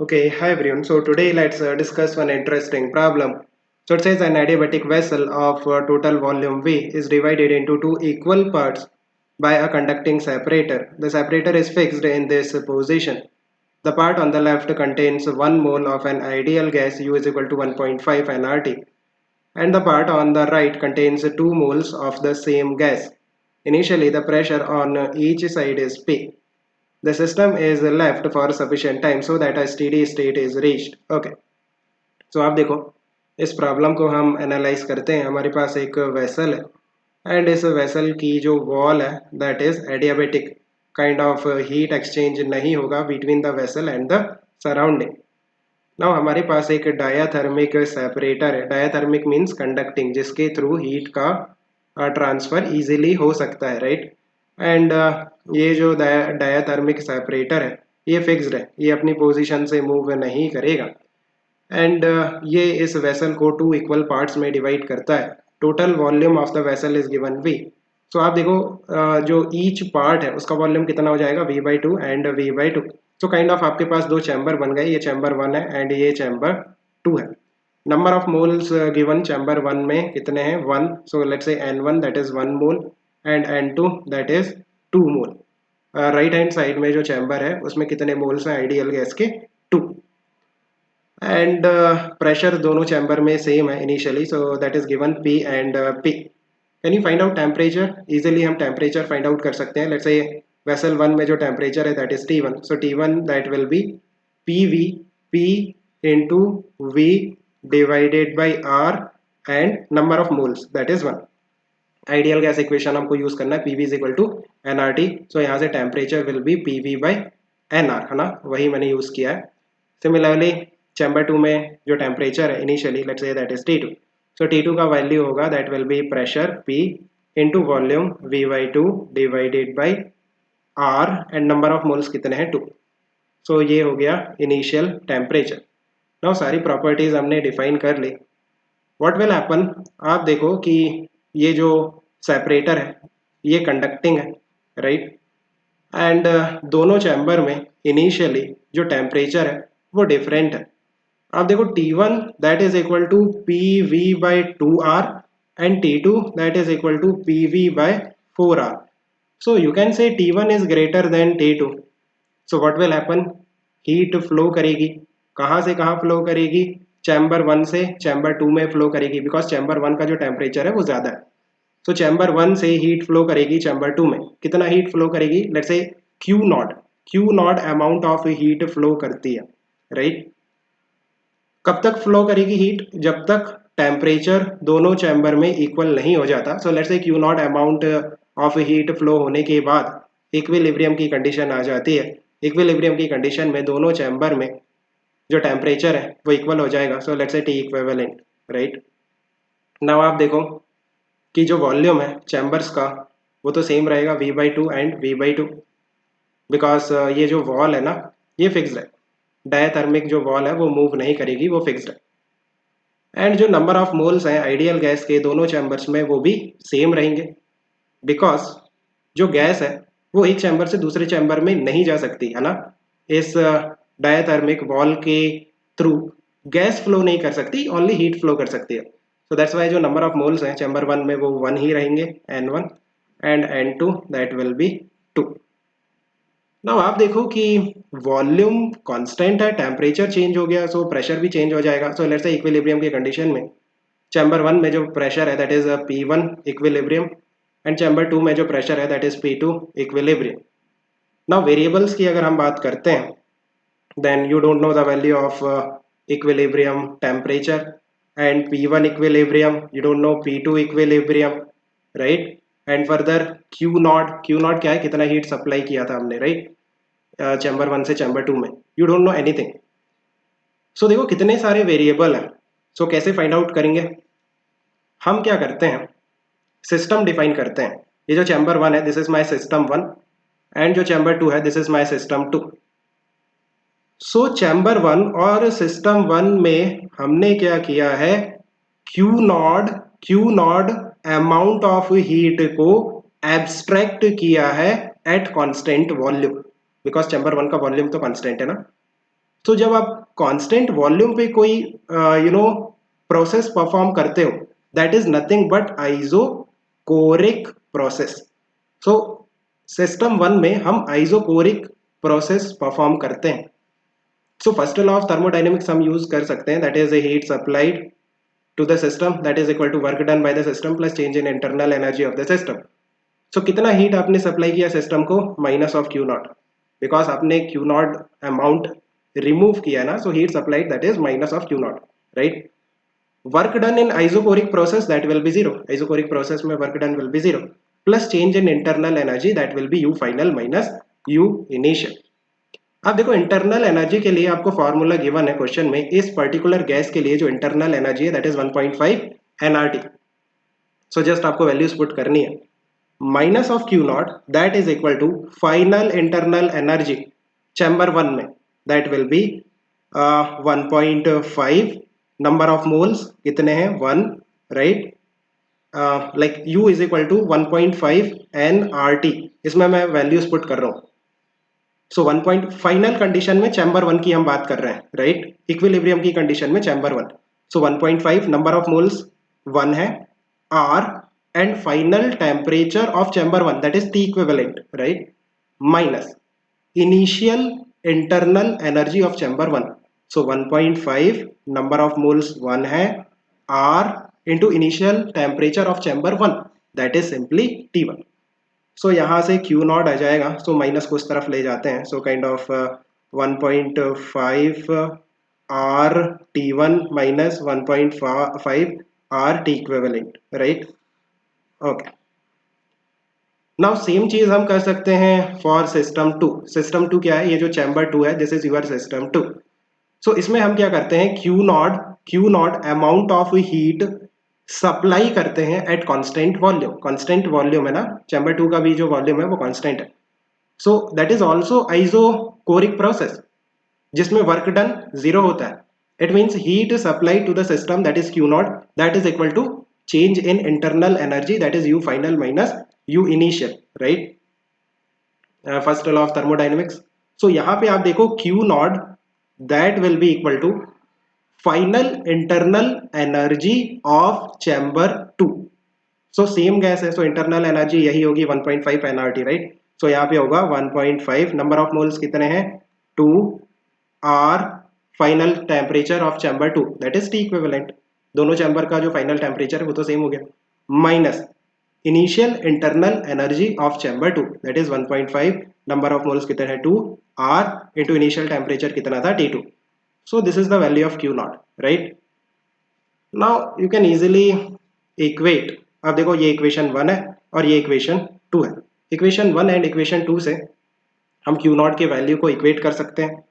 Okay, hi everyone. So today let's discuss one interesting problem. So it says an adiabatic vessel of total volume V is divided into two equal parts by a conducting separator. The separator is fixed in this position. The part on the left contains 1 mole of an ideal gas U is equal to 1.5 nRT, and the part on the right contains 2 moles of the same gas. Initially the pressure on each side is P. The system is left for sufficient time so that a steady state is reached. Okay, so आप देखो इस problem को हम analyse करते हैं. हमारे पास एक vessel है एंड इस वेसल की जो वॉल है that is adiabatic. Kind of heat exchange नहीं होगा between the vessel and the surrounding. Now हमारे पास एक डायाथर्मिक सेपरेटर है. डायाथर्मिक मीन्स कंडक्टिंग, जिसके थ्रू हीट का ट्रांसफ़र इजीली हो सकता है, राइट. एंड ये जो डायाथर्मिक सेपरेटर है ये फिक्स्ड है, ये अपनी पोजीशन से मूव नहीं करेगा. एंड ये इस वेसल को टू इक्वल पार्ट्स में डिवाइड करता है. Total volume of the vessel is given V. So आप देखो जो ईच पार्ट है उसका वॉल्यूम कितना हो जाएगा V/2 and V/2. So kind of आपके पास दो चैम्बर बन गए. ये चैम्बर 1 है एंड ये चैम्बर 2 है. Number of moles given chamber 1 में कितने हैं 1. So let's say N1 that is 1 mole and N2 that is 2 mole. Right hand side में जो चैम्बर है उसमें कितने मोल्स हैं आइडियल गैस के 2. एंड प्रेशर दोनों चैम्बर में सेम है initially, so that is given P and P. Can you find out temperature? Easily हम टेम्परेचर फाइंड आउट कर सकते हैं. लेट्स से वेसल 1 में जो टेम्परेचर है that is T1. So T1 that will be PV P into V divided by R and number of moles that is 1. Ideal gas equation हमको use करना है PV is equal to nRT. So यहाँ से temperature will be PV by nR, है ना, वही मैंने use किया है. सिमिलरली चैम्बर 2 में जो टेम्परेचर है initially let's say that is T2. So T2 का वैल्यू होगा that will B pressure P into volume V/2 divided by R and number of moles कितने हैं 2. सो ये हो गया इनिशियल टेम्परेचर. नाउ सारी प्रॉपर्टीज हमने डिफाइन कर ली. व्हाट विल हैपन, आप देखो कि ये जो सेपरेटर है ये कंडक्टिंग है, राइट. एंड दोनों चैम्बर में इनिशियली जो टेम्परेचर है वो डिफरेंट है. अब देखो T1 that is equal to PV/2R and T2 that is equal to PV/4R. So you can say T1 is greater than T2. So what will happen, heat flow करेगी. कहाँ से कहाँ फ्लो करेगी? चैम्बर 1 से chamber 2 में flow करेगी, because chamber 1 का जो टेम्परेचर है वो ज़्यादा है. तो चैम्बर 1 से हीट फ्लो करेगी चैम्बर 2 में. कितना हीट फ्लो करेगी? Let's say Q0 amount of heat flow करती है, राइट. कब तक फ्लो करेगी हीट? जब तक टेम्परेचर दोनों चैम्बर में इक्वल नहीं हो जाता. So let's say Q0 amount of heat flow होने के बाद इक्विलिब्रियम की कंडीशन आ जाती है. इक्विलिब्रियम की कंडीशन में दोनों चैम्बर में जो टेम्परेचर है वो इक्वल हो जाएगा. So let's say T equivalent, right. Now आप देखो कि जो वॉल्यूम है चैम्बर्स का वो तो सेम रहेगा V/2 एंड V/2, बिकॉज ये जो वॉल है ना ये फिक्स्ड है. डायथर्मिक जो वॉल है वो मूव नहीं करेगी, वो फिक्स्ड है. एंड जो नंबर ऑफ मोल्स हैं आइडियल गैस के दोनों चैम्बर्स में वो भी सेम रहेंगे, बिकॉज जो गैस है वो एक चैम्बर से दूसरे चैम्बर में नहीं जा सकती, है ना. इस डायथर्मिक वॉल के थ्रू गैस फ्लो नहीं कर सकती, ओनली हीट फ्लो कर सकती है. सो दैट्स वाई जो नंबर ऑफ मोल्स हैं चैम्बर 1 में वो 1 ही रहेंगे, N1 and N2 that will B 2. Now आप देखो कि वॉल्यूम कांस्टेंट है, टेम्परेचर चेंज हो गया, सो प्रेशर भी चेंज हो जाएगा. सो लेट्स से इक्विलिब्रियम की कंडीशन में चैम्बर 1 में जो प्रेशर है that is P1 equilibrium and chamber 2 में जो प्रेशर है that is P2 equilibrium. Now variables की अगर हम बात करते हैं then you don't know the value of equilibrium temperature and P1 equilibrium, you don't know P2 equilibrium, right. And further Q0 क्या है, कितना हीट सप्लाई किया था हमने, राइट, चैम्बर 1 से चैम्बर 2 में. You don't know anything. So देखो कितने सारे वेरिएबल हैं. सो कैसे फाइंड आउट करेंगे? हम क्या करते हैं, सिस्टम डिफाइन करते हैं. ये जो चैम्बर 1 है this is my system 1 and जो चैम्बर 2 है this is my system 2. So chamber 1 और सिस्टम 1 में हमने क्या किया है, Q0 अमाउंट ऑफ हीट को एब्स्ट्रैक्ट किया है eight constant volume, because chamber 1 का वॉल्यूम तो कांस्टेंट है ना. तो जब आप कांस्टेंट वॉल्यूम पे कोई प्रोसेस परफॉर्म करते हो, that is nothing but isochoric process. So system one में हम आइसोकोरिक प्रोसेस परफॉर्म करते हैं। So first law of thermodynamics हम यूज कर सकते हैं, that is a heat supplied to the system that is equal to work done by the system plus change in internal energy of the system. So कितना heat आपने supply किया system को, minus of Q not, because आपने Q naught amount remove किया ना, so heat supplied that is minus of Q not, right. Work done in isochoric process that will be zero, isochoric process में work done will be zero, plus change in internal energy that will be U final minus U initial. अब देखो internal energy के लिए आपको formula given है question में, इस particular gas के लिए जो इंटरनल एनर्जी है that is 1.5 nRT। So just आपको वैल्यूज पुट करनी है, minus of Q not that is equal to final internal energy chamber one में that will be 1.5, number of moles कितने हैं 1, right, like U is equal to 1.5 nRT, इसमें मैं values put कर रहा हूँ। सो 1 पॉइंट फाइनल कंडीशन में chamber one की हम बात कर रहे हैं, राइट, इक्विलिब्रियम की कंडीशन में chamber one. So 1.5 number of moles 1 है, R and final temperature of chamber one that is T equivalent, right, minus initial internal energy of chamber one. So 1.5 number of moles 1 है, R into initial temperature of chamber one that is simply T1। सो यहाँ से Q not आ जाएगा, so minus को उस तरफ ले जाते हैं, so kind of 1.5 R T one minus 1.5 R T equivalent, right, okay. Now same चीज हम कर सकते हैं for system two. System two क्या है, ये जो चैम्बर टू है this is your system two. So इसमें हम क्या करते हैं, Q naught amount of heat supply करते हैं at constant volume. Constant volume है ना, चैम्बर टू का भी जो वॉल्यूम है वो कांस्टेंट है। So that is also isochoric process जिसमें वर्क डन जीरो होता है। It means heat supply to the system that is Q not that is equal to change in internal energy that is U final minus U initial, right, first law of thermodynamics. So यहाँ पे आप देखो Q not that will be equal to final internal energy of chamber two. So same gas है, so internal energy यही होगी 1.5 nRT, right. सो यहाँ पे होगा 1.5, नंबर ऑफ मोल्स कितने हैं 2, R final temperature of chamber two that is T equivalent, दोनों chamber का जो फाइनल टेम्परेचर है वो तो सेम हो गया, minus initial internal energy of chamber two that is 1.5, number of moles कितने हैं 2, R इंटू इनिशियल टेम्परेचर कितना था T2। So this is the value of Q naught, right? Now you can easily equate। अब देखो ये equation 1 है और ये इक्वेशन 2 है। इक्वेशन 1 एंड इक्वेशन 2 से हम Q naught के वैल्यू को इक्वेट कर सकते हैं।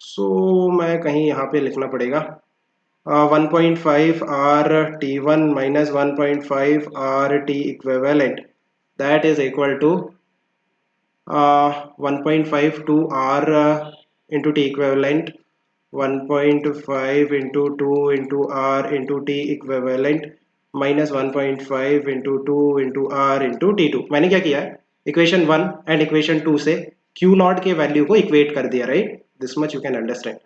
सो मैं कहीं यहाँ पे लिखना पड़ेगा 1.5 R T one minus 1.5 R T equivalent that is equal to 1.5 two R into T equivalent 1.5 into 2 into R into T equivalent minus 1.5 into 2 into R into T2। मैंने क्या किया है, इक्वेशन 1 एंड इक्वेशन 2 से Q naught के value को equate कर दिया, right, this much you can understand.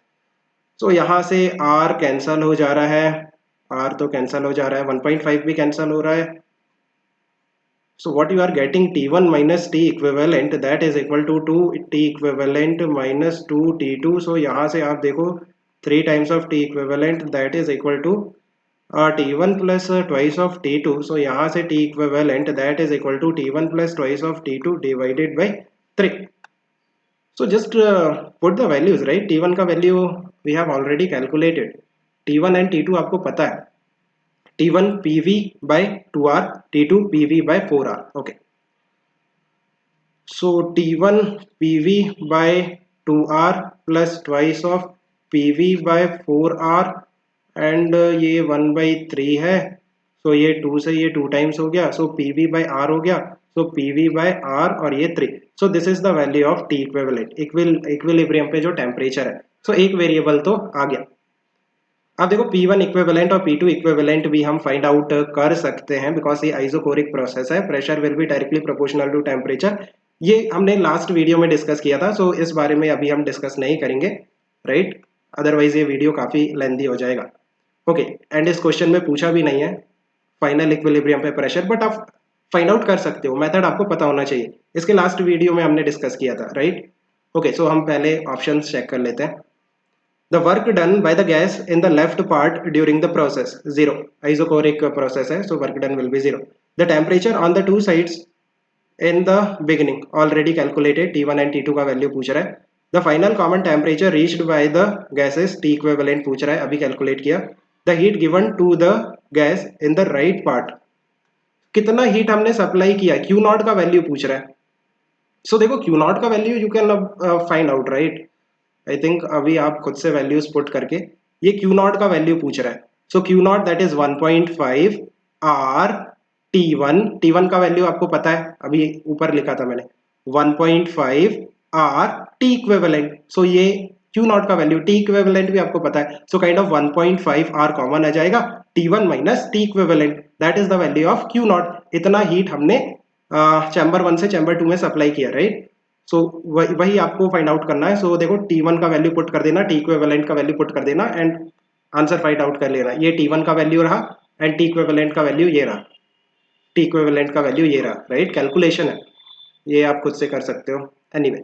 So यहाँ से R कैंसल हो जा रहा है, R तो कैंसल हो जा रहा है, 1.5 भी कैंसल हो रहा है। So what you are getting T1 minus T equivalent that is equal to 2 T equivalent minus 2 T2। So यहाँ से आप देखो 3 times of T equivalent that is equal to T1 plus twice of T2। So यहाँ से T equivalent that is equal to T1 plus twice of T2 divided by 3। So just put the values, right। T1 का value we have already calculated, T1 and T2 आपको पता है, T1 PV by 2R, T2 PV by 4R, okay। So T1 PV by 2R plus twice of PV by 4R and ये 1 by 3 है, so ये 2 से ये 2 times हो गया, so PV by R हो गया, so PV by R और ये 3। so this is the value of T equivalent, equilibrium पे जो टेम्परेचर है। so एक वेरिएबल तो आ गया। अब देखो P1 इक्विवेलेंट और P2 इक्विवेलेंट भी हम फाइंड आउट कर सकते हैं बिकॉज ये आइसोकोरिक प्रोसेस है, pressure will be directly proportional to temperature. ये हमने लास्ट वीडियो में डिस्कस किया था, सो इस बारे में अभी हम डिस्कस नहीं करेंगे। राइट, अदरवाइज ये वीडियो काफ़ी लेंदी हो जाएगा। ओके, एंड इस क्वेश्चन में पूछा भी नहीं है फाइनल इक्विलिब्रियम पे प्रेशर, बट आप फाइंड आउट कर सकते हो, मेथड आपको पता होना चाहिए, इसके लास्ट वीडियो में हमने डिस्कस किया था, राइट। ओके, सो हम पहले ऑप्शन चेक कर लेते हैं। The work done by the gas in the left part during the process 0, isochoric process है, so work done will be 0। The temperature on the two sides in the beginning already calculated, T1 and T2 का value पूछ रहा है। The final common temperature reached by the gases, T equivalent पूछ रहा है, अभी calculate किया। The heat given to the gas in the right part, कितना हीट हमने सप्लाई किया, क्यू नॉट का वैल्यू पूछ रहा है। सो देखो क्यू नॉट का value you can find out, right. I think अभी आप खुद से वैल्यूज पुट करके, ये क्यू नॉट का वैल्यू पूछ रहा है। So Q not that is 1.5 R T1 का वैल्यू आपको पता है, अभी ऊपर लिखा था मैंने 1.5 आर टी इक्विवेलेंट। सो ये क्यू नॉट का वैल्यू, टी इक्विवेलेंट भी आपको पता है, so kind of 1.5 R common आ जाएगा, T1 minus T equivalent, that is the value of Q naught. इतना हीट हमने चैम्बर 1 से चैम्बर 2 में सप्लाई किया, राइट। सो वही आपको फाइंड आउट करना है। सो देखो T1 का वैल्यू पुट कर देना, टी इक्विवेलेंट का वैल्यू पुट कर देना एंड आंसर फाइंड आउट कर लेना। ये T1 का वैल्यू रहा एंड टी इक्विवेलेंट का वैल्यू ये रहा, टी इक्विवेलेंट का वैल्यू ये रहा, राइट। कैलकुलेशन है, ये आप खुद से कर सकते हो। एनीवे,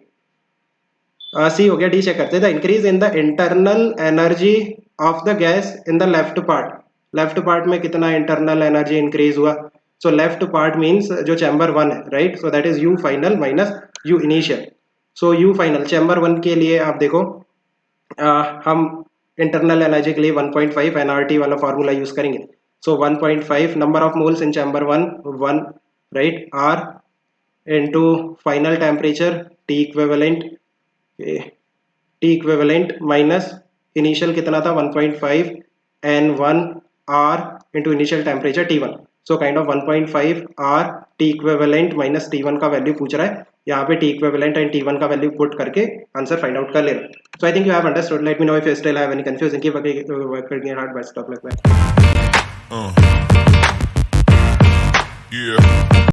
सी हो गया। डी चेक करते हैं। The increase in the internal energy of the gas in the left part, left part में कितना इंटरनल एनर्जी इंक्रीज हुआ। सो लेफ्ट पार्ट मीन्स जो चैम्बर 1 है, right. So that is U final minus U initial. So you final chamber 1 के लिए आप देखो, हम इंटरनल एनर्जी के लिए 1.5 एनआरटी वाला फार्मूला यूज करेंगे। So 1.5 number of moles in chamber 1, right, R into final temperature T equivalent, T equivalent minus initial कितना था 1.5 N 1 R into initial temperature T1। So kind of 1.5 R T equivalent minus T1 का value पूछ रहा है, यहाँ पे T equivalent and T1 का value put करके आंसर फाइंड आउट कर लेना। So I think you have understood, let me know if you still have any confusion, keep working hard, best of luck. Yeah.